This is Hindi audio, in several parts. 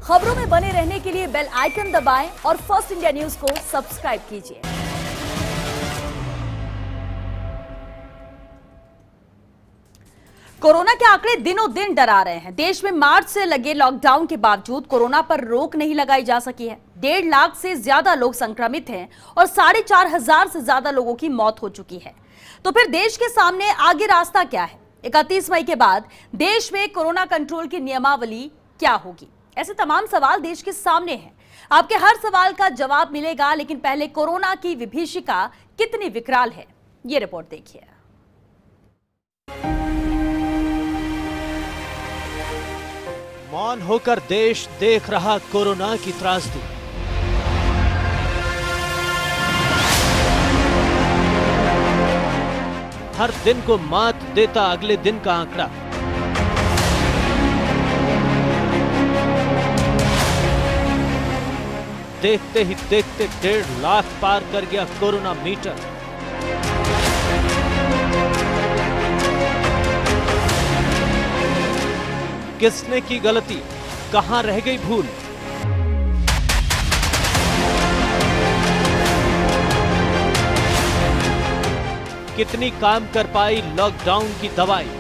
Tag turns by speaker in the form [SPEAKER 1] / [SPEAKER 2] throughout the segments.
[SPEAKER 1] खबरों में बने रहने के लिए बेल आइकन दबाएं और फर्स्ट इंडिया न्यूज को सब्सक्राइब कीजिए। कोरोना के आंकड़े दिनों दिन डरा रहे हैं। देश में मार्च से लगे लॉकडाउन के बावजूद कोरोना पर रोक नहीं लगाई जा सकी है। 1.5 लाख से ज्यादा लोग संक्रमित हैं और 4,500 से ज्यादा लोगों की मौत हो चुकी है। तो फिर देश के सामने आगे रास्ता क्या है? 31 मई के बाद देश में कोरोना कंट्रोल की नियमावली क्या होगी? ऐसे तमाम सवाल देश के सामने हैं। आपके हर सवाल का जवाब मिलेगा, लेकिन पहले कोरोना की विभीषिका कितनी विकराल है, ये रिपोर्ट देखिए।
[SPEAKER 2] मौन होकर देश देख रहा कोरोना की त्रासदी। हर दिन को मात देता अगले दिन का आंकड़ा। देखते ही देखते 1.5 लाख पार कर गया कोरोना मीटर। किसने की गलती, कहां रह गई भूल? कितनी काम कर पाई लॉकडाउन की दवाई?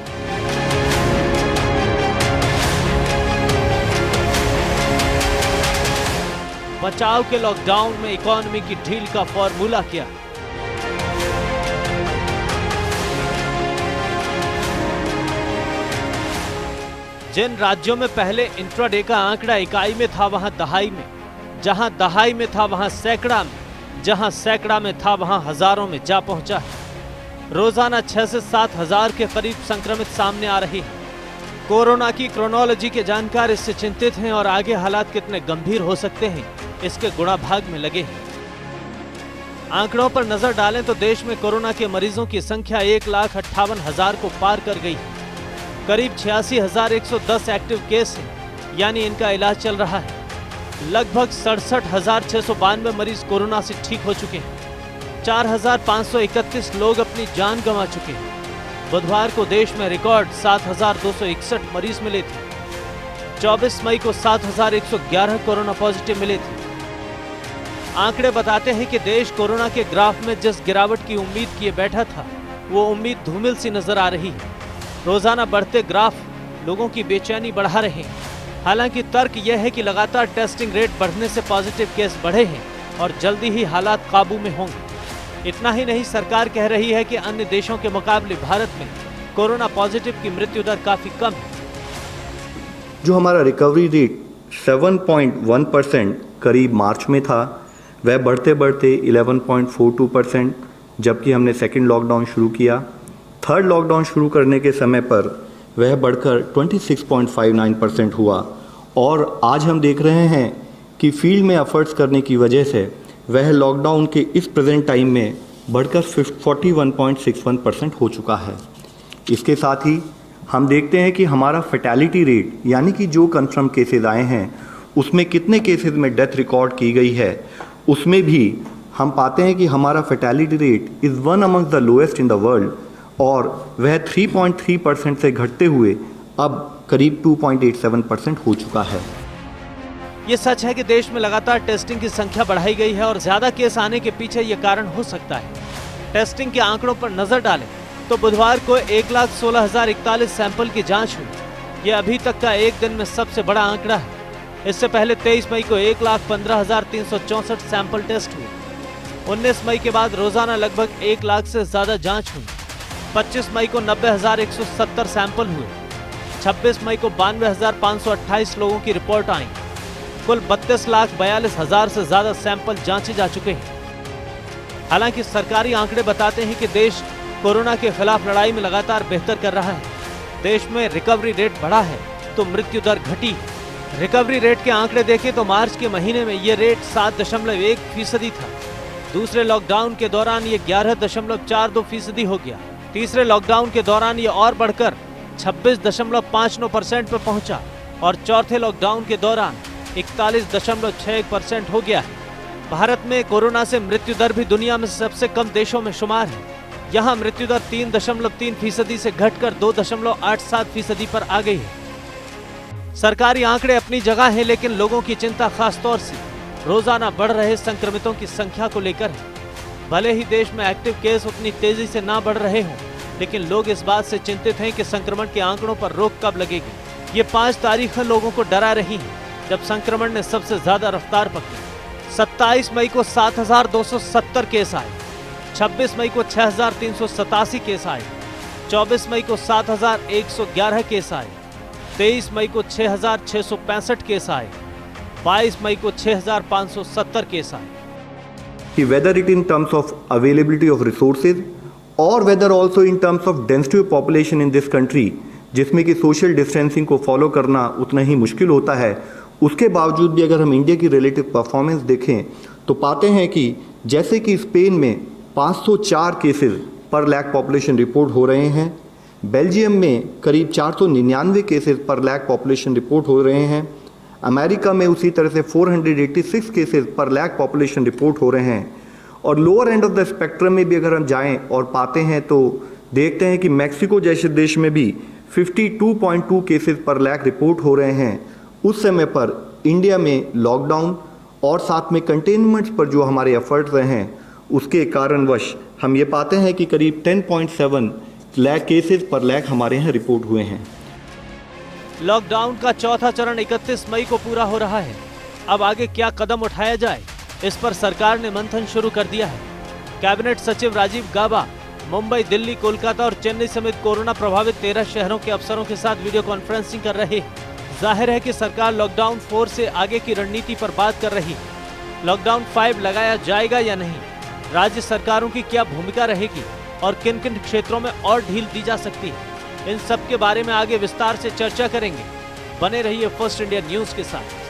[SPEAKER 2] बचाव के लॉकडाउन में इकोनॉमी की ढील का फॉर्मूला क्या? जिन राज्यों में पहले इंट्राडे का आंकड़ा इकाई में था, वहां दहाई में, जहां दहाई में था वहां सैकड़ा में, जहां सैकड़ा में था वहां हजारों में जा पहुंचा है। रोजाना 6 से 7 हजार के करीब संक्रमित सामने आ रही है। कोरोना की क्रोनोलॉजी के जानकार इससे चिंतित हैं और आगे हालात कितने गंभीर हो सकते हैं, इसके गुणा भाग में लगे हैं। आंकड़ों पर नजर डालें तो देश में कोरोना के मरीजों की संख्या 1,58,000 को पार कर गई है। करीब 86,110 एक्टिव केस हैं, यानी इनका इलाज चल रहा है। लगभग 67,692 मरीज कोरोना से ठीक हो चुके हैं। 4,531 लोग अपनी जान गंवा चुके हैं। बुधवार को देश में रिकॉर्ड 7,261 मरीज मिले थे। 24 मई को 7,111 कोरोना पॉजिटिव मिले थे। आंकड़े बताते हैं कि देश कोरोना के ग्राफ में जिस गिरावट की उम्मीद किए बैठा था, वो उम्मीद धूमिल सी नजर आ रही है। रोजाना बढ़ते ग्राफ लोगों की बेचैनी बढ़ा रहे हैं। हालांकि तर्क यह है कि लगातार टेस्टिंग रेट बढ़ने से पॉजिटिव केस बढ़े हैं और जल्दी ही हालात काबू में होंगे। इतना ही नहीं, सरकार कह रही है कि अन्य देशों के मुकाबले भारत में कोरोना पॉजिटिव की मृत्यु दर काफी कम है।
[SPEAKER 3] जो हमारा रिकवरी रेट 7.1% करीब मार्च में था, वह बढ़ते बढ़ते 11.42%, जबकि हमने सेकेंड लॉकडाउन शुरू किया। थर्ड लॉकडाउन शुरू करने के समय पर वह बढ़कर 26.59% हुआ और आज हम देख रहे हैं कि फील्ड में एफर्ट्स करने की वजह से वह लॉकडाउन के इस प्रेजेंट टाइम में बढ़कर 41.61% हो चुका है। इसके साथ ही हम देखते हैं कि हमारा फैटेलिटी रेट, यानी कि जो कन्फर्म केसेस आए हैं उसमें कितने केसेस में डेथ रिकॉर्ड की गई है, उसमें भी हम पाते हैं कि हमारा fatality rate is one among the lowest in the world और वह 3.3% से घटते हुए अब करीब 2.87% हो चुका है।
[SPEAKER 2] ये सच है कि देश में लगातार टेस्टिंग की संख्या बढ़ाई गई है और ज्यादा केस आने के पीछे ये कारण हो सकता है। टेस्टिंग के आंकड़ों पर नजर डालें तो बुधवार को 1,16,041 सैंपल की जांच हुई। ये अभी तक का एक दिन में सबसे बड़ा आंकड़ा है। इससे पहले 23 मई को 1,15,364 सैंपल टेस्ट हुए। 19 मई के बाद रोजाना लगभग 1 लाख से ज्यादा जांच हुई। 25 मई को 90,170 सैंपल हुए। 26 मई को 92,528 लोगों की रिपोर्ट आई। कुल 32,42,000 से ज्यादा सैंपल जांचे जा चुके हैं। हालांकि सरकारी आंकड़े बताते हैं कि देश कोरोना के खिलाफ लड़ाई में लगातार बेहतर कर रहा है। देश में रिकवरी रेट बढ़ा है तो मृत्यु दर घटी। रिकवरी रेट के आंकड़े देखें तो मार्च के महीने में ये रेट 7.1% था। दूसरे लॉकडाउन के दौरान ये 11.42% हो गया। तीसरे लॉकडाउन के दौरान ये और बढ़कर 26.59% पर पहुंचा और चौथे लॉकडाउन के दौरान 41.61% हो गया है। भारत में कोरोना से मृत्यु दर भी दुनिया में सबसे कम देशों में शुमार है। यहाँ मृत्यु दर 3.3% से घटकर 2.87% पर आ गई है। सरकारी आंकड़े अपनी जगह हैं, लेकिन लोगों की चिंता खास तौर से रोजाना बढ़ रहे संक्रमितों की संख्या को लेकर है। भले ही देश में एक्टिव केस उतनी तेजी से ना बढ़ रहे हों, लेकिन लोग इस बात से चिंतित हैं कि संक्रमण के आंकड़ों पर रोक कब लगेगी। ये 5 तारीखें लोगों को डरा रही हैं, जब संक्रमण ने सबसे ज्यादा रफ्तार पकड़ी। 27 मई को 7,270 केस आए, 26 मई को 6,387 केस आए, 24 मई को 7,111 केस आए, 23 मई को 6,665 केस आए, 22 मई को 6,570 केस आए।
[SPEAKER 3] कि whether it in terms of availability of resources or whether also in terms of density of population in this country, जिसमें कि सोशल डिस्टेंसिंग को फॉलो करना उतना ही मुश्किल होता है, उसके बावजूद भी अगर हम इंडिया की रिलेटिव परफॉर्मेंस देखें तो पाते हैं कि जैसे कि स्पेन में 504 केसेस पर लाख पॉपुलेशन रिपोर्ट हो रहे हैं, बेल्जियम में करीब 499 केसेस पर लाख पॉपुलेशन रिपोर्ट हो रहे हैं, अमेरिका में उसी तरह से 486 केसेस पर लाख पॉपुलेशन रिपोर्ट हो रहे हैं, और lower end of the spectrum में भी अगर हम जाएं और पाते हैं तो देखते हैं कि मैक्सिको जैसे देश में भी 52.2 केसेस पर लाख रिपोर्ट हो रहे हैं। उस समय पर इंडिया में लॉकडाउन और साथ में कंटेनमेंट्स पर जो हमारे एफर्ट्स रहे हैं, उसके कारणवश हम ये पाते हैं कि करीब 10.7 लाख केसेस पर लाख हमारे यहाँ रिपोर्ट हुए हैं।
[SPEAKER 2] लॉकडाउन का चौथा चरण 31 मई को पूरा हो रहा है। अब आगे क्या कदम उठाया जाए, इस पर सरकार ने मंथन शुरू कर दिया है। कैबिनेट सचिव राजीव गाबा मुंबई, दिल्ली, कोलकाता और चेन्नई समेत कोरोना प्रभावित 13 शहरों के अफसरों के साथ वीडियो कॉन्फ्रेंसिंग कर रहे हैं। जाहिर है कि सरकार लॉकडाउन 4 से आगे की रणनीति पर बात कर रही है। लॉकडाउन 5 लगाया जाएगा या नहीं, राज्य सरकारों की क्या भूमिका रहेगी और किन किन क्षेत्रों में और ढील दी जा सकती है, इन सब के बारे में आगे विस्तार से चर्चा करेंगे। बने रहिए फर्स्ट इंडिया न्यूज के साथ।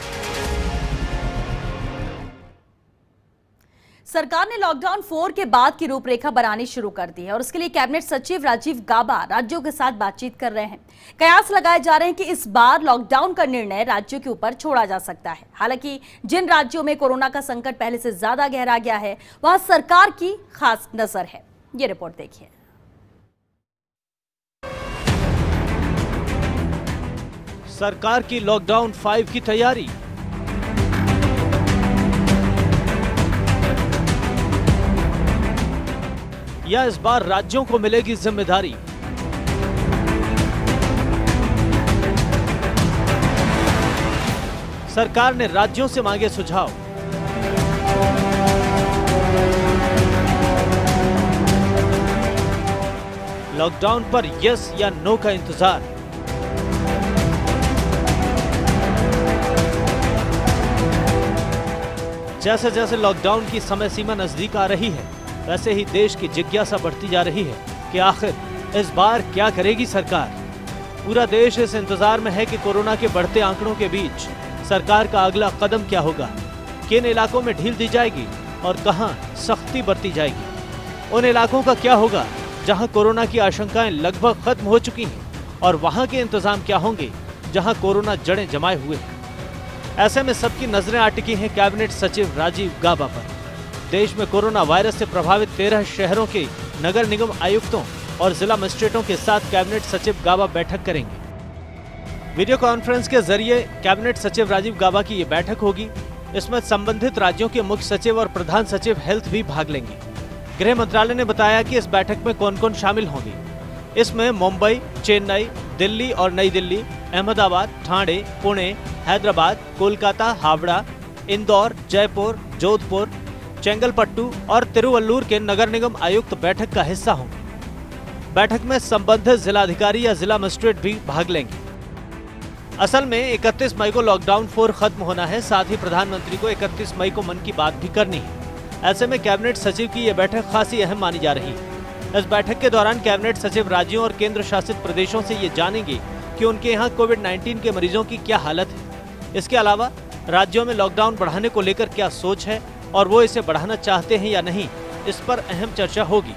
[SPEAKER 1] सरकार ने लॉकडाउन 4 के बाद की रूपरेखा बनानी शुरू कर दी है और उसके लिए कैबिनेट सचिव राजीव गाबा राज्यों के साथ बातचीत कर रहे हैं। कयास लगाए जा रहे हैं कि इस बार लॉकडाउन का निर्णय राज्यों के ऊपर छोड़ा जा सकता है। हालांकि जिन राज्यों में कोरोना का संकट पहले से ज्यादा गहरा गया है, वहां सरकार की खास नजर है। ये रिपोर्ट देखिए।
[SPEAKER 2] सरकार की लॉकडाउन 5 की तैयारी। या इस बार राज्यों को मिलेगी जिम्मेदारी। सरकार ने राज्यों से मांगे सुझाव। लॉकडाउन पर यस या नो का इंतजार। जैसे जैसे लॉकडाउन की समय सीमा नजदीक आ रही है, वैसे ही देश की जिज्ञासा बढ़ती जा रही है कि आखिर इस बार क्या करेगी सरकार। पूरा देश इस इंतजार में है कि कोरोना के बढ़ते आंकड़ों के बीच सरकार का अगला कदम क्या होगा, किन इलाकों में ढील दी जाएगी और कहां सख्ती बरती जाएगी। उन इलाकों का क्या होगा जहां कोरोना की आशंकाएं लगभग खत्म हो चुकी हैं और वहां के इंतजाम क्या होंगे जहां कोरोना जड़ें जमाए हुए हैं। ऐसे में सबकी नजरें अटकी हैं कैबिनेट सचिव राजीव गाबा पर। देश में कोरोना वायरस से प्रभावित 13 शहरों के नगर निगम आयुक्तों और जिला मजिस्ट्रेटों के साथ कैबिनेट सचिव गाबा बैठक करेंगे। वीडियो कॉन्फ्रेंस के जरिए कैबिनेट सचिव राजीव गाबा की ये बैठक होगी। इसमें संबंधित राज्यों के मुख्य सचिव और प्रधान सचिव हेल्थ भी भाग लेंगे। गृह मंत्रालय ने बताया कि इस बैठक में कौन कौन शामिल होंगे। इसमें मुंबई, चेन्नई, दिल्ली और नई दिल्ली, अहमदाबाद, ठाणे, पुणे, हैदराबाद, कोलकाता, हावड़ा, इंदौर, जयपुर, जोधपुर, चेंगलपट्टू और तिरुवल्लुर के नगर निगम आयुक्त बैठक का हिस्सा होंगे। बैठक में संबंधित जिलाधिकारी या जिला मजिस्ट्रेट भी भाग लेंगे। असल में 31 मई को लॉकडाउन 4 खत्म होना है, साथ ही प्रधानमंत्री को 31 मई को मन की बात भी करनी है। ऐसे में कैबिनेट सचिव की यह बैठक खासी अहम मानी जा रही है। इस बैठक के दौरान कैबिनेट सचिव राज्यों और केंद्र शासित प्रदेशों से ये जानेंगे कि उनके यहाँ कोविड-19 के मरीजों की क्या हालत है। इसके अलावा राज्यों में लॉकडाउन बढ़ाने को लेकर क्या सोच है और वो इसे बढ़ाना चाहते हैं या नहीं, इस पर अहम चर्चा होगी।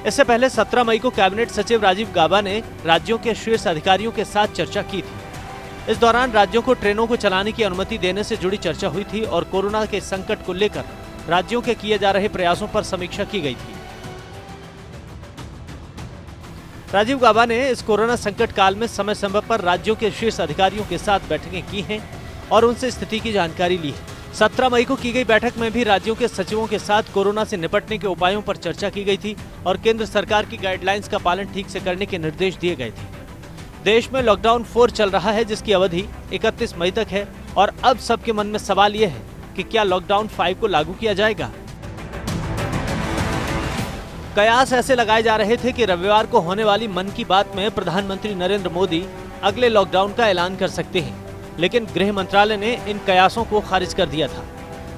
[SPEAKER 2] इससे पहले 17 मई को कैबिनेट सचिव राजीव गाबा ने राज्यों के शीर्ष अधिकारियों के साथ चर्चा की थी। इस दौरान राज्यों को ट्रेनों को चलाने की अनुमति देने से जुड़ी चर्चा हुई थी और कोरोना के संकट को लेकर राज्यों के किए जा रहे प्रयासों पर समीक्षा की गई थी। राजीव गौबा ने इस कोरोना संकट काल में समय समय पर राज्यों के शीर्ष अधिकारियों के साथ बैठकें की हैं और उनसे स्थिति की जानकारी ली है। 17 मई को की गई बैठक में भी राज्यों के सचिवों के साथ कोरोना से निपटने के उपायों पर चर्चा की गई थी और केंद्र सरकार की गाइडलाइंस का पालन ठीक से करने के निर्देश दिए गए थे। देश में लॉकडाउन 4 चल रहा है, जिसकी अवधि 31 मई तक है और अब सबके मन में सवाल यह है कि क्या लॉकडाउन 5 को लागू किया जाएगा। कयास ऐसे लगाए जा रहे थे कि रविवार को होने वाली मन की बात में प्रधानमंत्री नरेंद्र मोदी अगले लॉकडाउन का ऐलान कर सकते हैं, लेकिन गृह मंत्रालय ने इन कयासों को खारिज कर दिया था।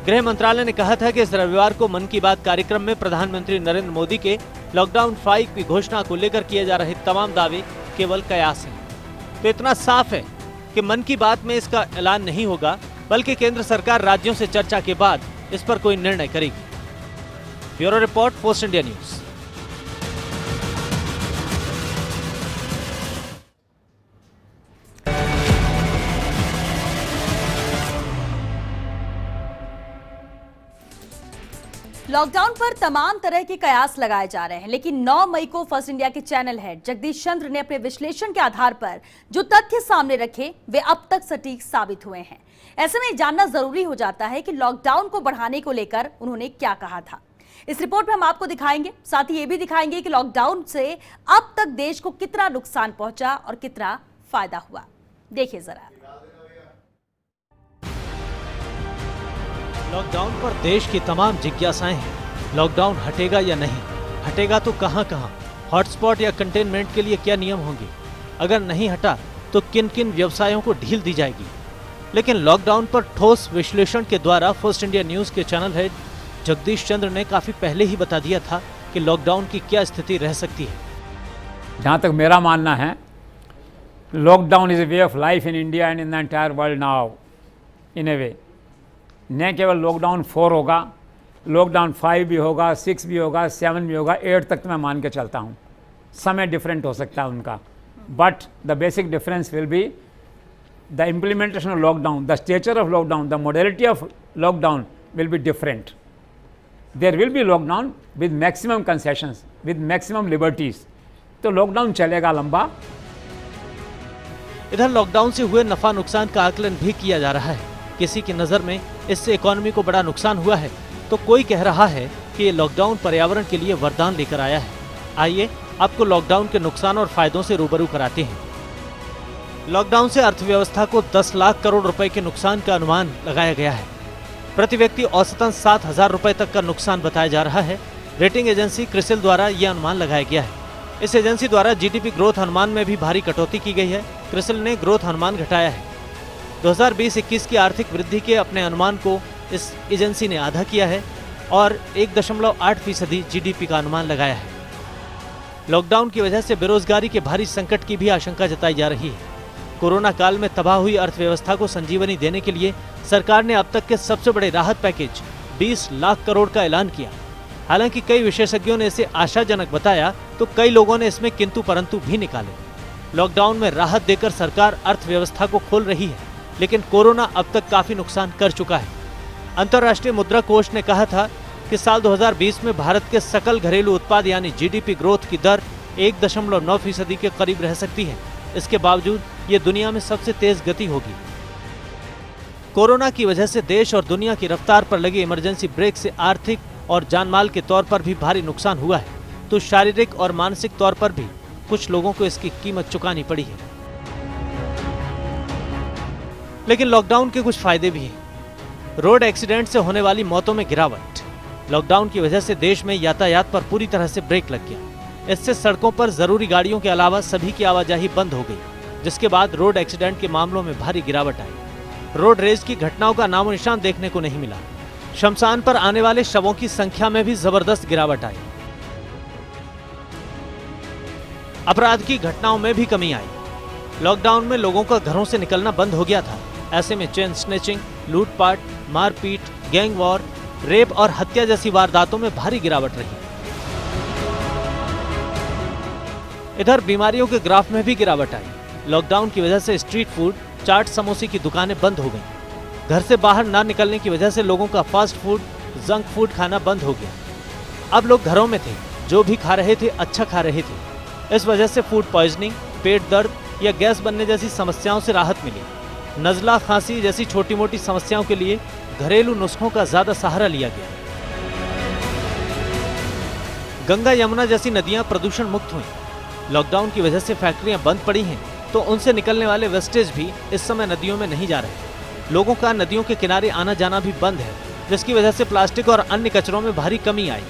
[SPEAKER 2] गृह मंत्रालय ने कहा था कि इस रविवार को मन की बात कार्यक्रम में प्रधानमंत्री नरेंद्र मोदी के लॉकडाउन 5 की घोषणा को लेकर किए जा रहे तमाम दावे केवल कयास हैं। तो इतना साफ है कि मन की बात में इसका ऐलान नहीं होगा, बल्कि केंद्र सरकार राज्यों से चर्चा के बाद इस पर कोई निर्णय करेगी। Bureau report, post India news.
[SPEAKER 1] Lockdown पर तमाम तरह के कयास लगाए जा रहे हैं, लेकिन 9 मई को फर्स्ट इंडिया के चैनल हेड जगदीश चंद्र ने अपने विश्लेषण के आधार पर जो तथ्य सामने रखे वे अब तक सटीक साबित हुए हैं। ऐसे में जानना जरूरी हो जाता है कि लॉकडाउन को बढ़ाने को लेकर उन्होंने क्या कहा था। इस रिपोर्ट में हम आपको दिखाएंगे, साथ ही ये भी दिखाएंगे कि लॉकडाउन से अब तक देश को कितना नुकसान पहुंचा और कितना फायदा हुआ। देखिए जरा।
[SPEAKER 2] लॉकडाउन पर देश की तमाम जिज्ञासाएं हैं। लॉकडाउन हटेगा या नहीं, हटेगा तो कहां कहां, हॉटस्पॉट या कंटेनमेंट के लिए क्या नियम होंगे, अगर नहीं हटा तो किन किन व्यवसायों को ढील दी जाएगी। लेकिन लॉकडाउन पर ठोस विश्लेषण के द्वारा फर्स्ट इंडिया न्यूज के चैनल हेड जगदीश चंद्र ने काफी पहले ही बता दिया था कि लॉकडाउन की क्या स्थिति रह सकती है।
[SPEAKER 4] जहाँ तक मेरा मानना है, lockdown is a way of life in India and in the entire world now in a way. न केवल लॉकडाउन 4 होगा, लॉकडाउन 5 भी होगा, 6 भी होगा, 7 भी होगा, 8 तक तो मैं मान के चलता हूँ। समय डिफरेंट हो सकता है उनका, but the basic difference will be the implementation of lockdown, the stature of lockdown, the modality of lockdown will be different. There will be lockdown with maximum concessions, with maximum liberties. तो लॉकडाउन चलेगा लंबा।
[SPEAKER 2] इधर लॉकडाउन से हुए नफा नुकसान का आकलन भी किया जा रहा है। किसी की नजर में इससे इकोनॉमी को बड़ा नुकसान हुआ है, तो कोई कह रहा है कि ये लॉकडाउन पर्यावरण के लिए वरदान लेकर आया है। आइए आपको लॉकडाउन के नुकसान और फायदों से रूबरू कराते हैं। लॉकडाउन से अर्थव्यवस्था को 10 लाख करोड़ रुपए के नुकसान का अनुमान लगाया गया है। प्रति व्यक्ति औसतन 7,000 रुपए तक का नुकसान बताया जा रहा है। रेटिंग एजेंसी क्रिसिल द्वारा यह अनुमान लगाया गया है। इस एजेंसी द्वारा जीडीपी ग्रोथ अनुमान में भी भारी कटौती की गई है। क्रिसिल ने ग्रोथ अनुमान घटाया है। 2020-21 की आर्थिक वृद्धि के अपने अनुमान को इस एजेंसी ने आधा किया है और 1.8% जीडीपी का अनुमान लगाया है। लॉकडाउन की वजह से बेरोजगारी के भारी संकट की भी आशंका जताई जा रही है। कोरोना काल में तबाह हुई अर्थव्यवस्था को संजीवनी देने के लिए सरकार ने अब तक के सबसे बड़े राहत पैकेज 20 लाख करोड़ का ऐलान किया। हालांकि कई विशेषज्ञों ने इसे आशाजनक बताया, तो कई लोगों ने इसमें किंतु परंतु भी निकाले। लॉकडाउन में राहत देकर सरकार अर्थव्यवस्था को खोल रही है, लेकिन कोरोना अब तक काफी नुकसान कर चुका है। अंतर्राष्ट्रीय मुद्रा कोष ने कहा था कि साल 2020 में भारत के सकल घरेलू उत्पाद यानी जीडीपी ग्रोथ की दर 1.9% के करीब रह सकती है। इसके बावजूद ये दुनिया में सबसे तेज गति होगी। कोरोना की वजह से देश और दुनिया की रफ्तार पर लगी इमरजेंसी ब्रेक से आर्थिक और जानमाल के तौर पर भी भारी नुकसान हुआ है, तो शारीरिक और मानसिक तौर पर भी कुछ लोगों को इसकी कीमत चुकानी पड़ी है। लेकिन लॉकडाउन के कुछ फायदे भी हैं। रोड एक्सीडेंट से होने वाली मौतों में गिरावट। लॉकडाउन की वजह से देश में यातायात पर पूरी तरह से ब्रेक लग गया। इससे सड़कों पर जरूरी गाड़ियों के अलावा सभी की आवाजाही बंद हो गई, जिसके बाद रोड एक्सीडेंट के मामलों में भारी गिरावट आई। रोड रेज की घटनाओं का नामो निशान देखने को नहीं मिला। शमशान पर आने वाले शवों की संख्या में भी जबरदस्त गिरावट आई। अपराध की घटनाओं में भी कमी आई। लॉकडाउन में लोगों का घरों से निकलना बंद हो गया था। ऐसे में चेन स्नैचिंग, लूटपाट, मारपीट, गैंग वॉर, रेप और हत्या जैसी वारदातों में भारी गिरावट रही। इधर बीमारियों के ग्राफ में भी गिरावट आई। लॉकडाउन की वजह से स्ट्रीट फूड, चाट, समोसे की दुकानें बंद हो गईं। घर से बाहर ना निकलने की वजह से लोगों का फास्ट फूड, जंक फूड खाना बंद हो गया। अब लोग घरों में थे, जो भी खा रहे थे अच्छा खा रहे थे। इस वजह से फूड पॉइजनिंग, पेट दर्द या गैस बनने जैसी समस्याओं से राहत मिली। नज़ला, खांसी जैसी छोटी मोटी समस्याओं के लिए घरेलू नुस्खों का ज्यादा सहारा लिया गया। गंगा, यमुना जैसी नदियां प्रदूषण मुक्त हुई। लॉकडाउन की वजह से फैक्ट्रियां बंद पड़ी हैं, तो उनसे निकलने वाले वेस्टेज भी इस समय नदियों में नहीं जा रहे। लोगों का नदियों के किनारे आना जाना भी बंद है, जिसकी वजह से प्लास्टिक और अन्य कचरों में भारी कमी आई।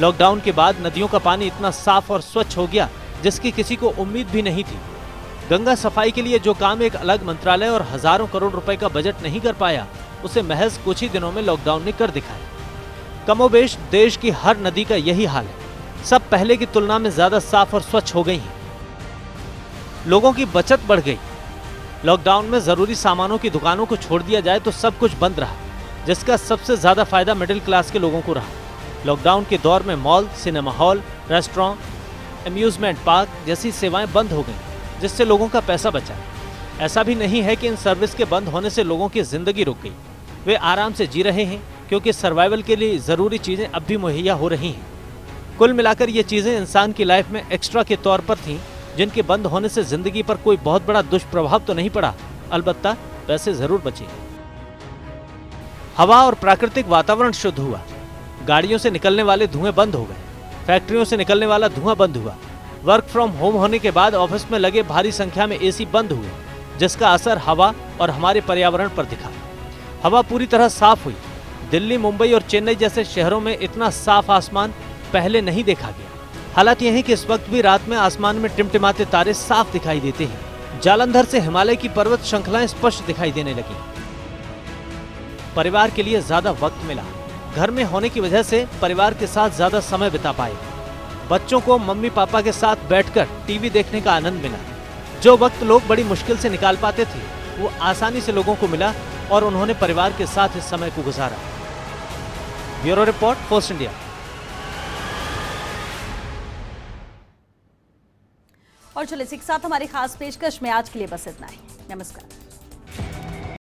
[SPEAKER 2] लॉकडाउन के बाद नदियों का पानी इतना साफ और स्वच्छ हो गया जिसकी किसी को उम्मीद भी नहीं थी। गंगा सफाई के लिए जो काम एक अलग मंत्रालय और हजारों करोड़ रुपए का बजट नहीं कर पाया, उसे महज कुछ ही दिनों में लॉकडाउन ने कर दिखाया। कमोबेश देश की हर नदी का यही हाल है। सब पहले की तुलना में ज्यादा साफ और स्वच्छ हो गई हैं। लोगों की बचत बढ़ गई। लॉकडाउन में जरूरी सामानों की दुकानों को छोड़ दिया जाए तो सब कुछ बंद रहा, जिसका सबसे ज्यादा फायदा मिडिल क्लास के लोगों को रहा। लॉकडाउन के दौर में mall, cinema hall, restaurant, amusement park जैसी सेवाएं बंद हो गईं, जिससे लोगों का पैसा बचा। ऐसा भी नहीं है कि इन सर्विस के बंद होने से लोगों की जिंदगी रुक गई। वे आराम से जी रहे हैं, क्योंकि सर्वाइवल के लिए जरूरी चीजें अब भी मुहैया हो रही हैं। कुल मिलाकर ये चीजें इंसान की लाइफ में एक्स्ट्रा के तौर पर थीं, जिनके बंद होने से जिंदगी पर कोई बहुत बड़ा दुष्प्रभाव तो नहीं पड़ा, अलबत्ता पैसे जरूर बचे। हवा और प्राकृतिक वातावरण शुद्ध हुआ। गाड़ियों से निकलने वाले धुएं बंद हो गए। फैक्ट्रियों से निकलने वाला धुआं बंद हुआ। वर्क फ्रॉम होम होने के बाद ऑफिस में लगे भारी संख्या में एसी बंद हुए, जिसका असर हवा और हमारे पर्यावरण पर दिखा। हवा पूरी तरह साफ हुई। दिल्ली, मुंबई और चेन्नई जैसे शहरों में इतना साफ आसमान पहले नहीं देखा गया। हालात यह है कि इस वक्त भी रात में आसमान में टिमटिमाते तारे साफ दिखाई देते हैं। जालंधर से हिमालय की पर्वत श्रृंखलाएं स्पष्ट दिखाई देने लगी। परिवार के लिए ज्यादा वक्त मिला। घर में होने की वजह से परिवार के साथ ज्यादा समय बिता पाए। बच्चों को मम्मी पापा के साथ बैठकर टीवी देखने का आनंद मिला। जो वक्त लोग बड़ी मुश्किल से निकाल पाते थे, वो आसानी से लोगों को मिला और उन्होंने परिवार के साथ इस समय को गुजारा। Bureau report, post India.
[SPEAKER 1] और चलिए इसी के साथ हमारी खास पेशकश में आज के लिए बस इतना ही। नमस्कार।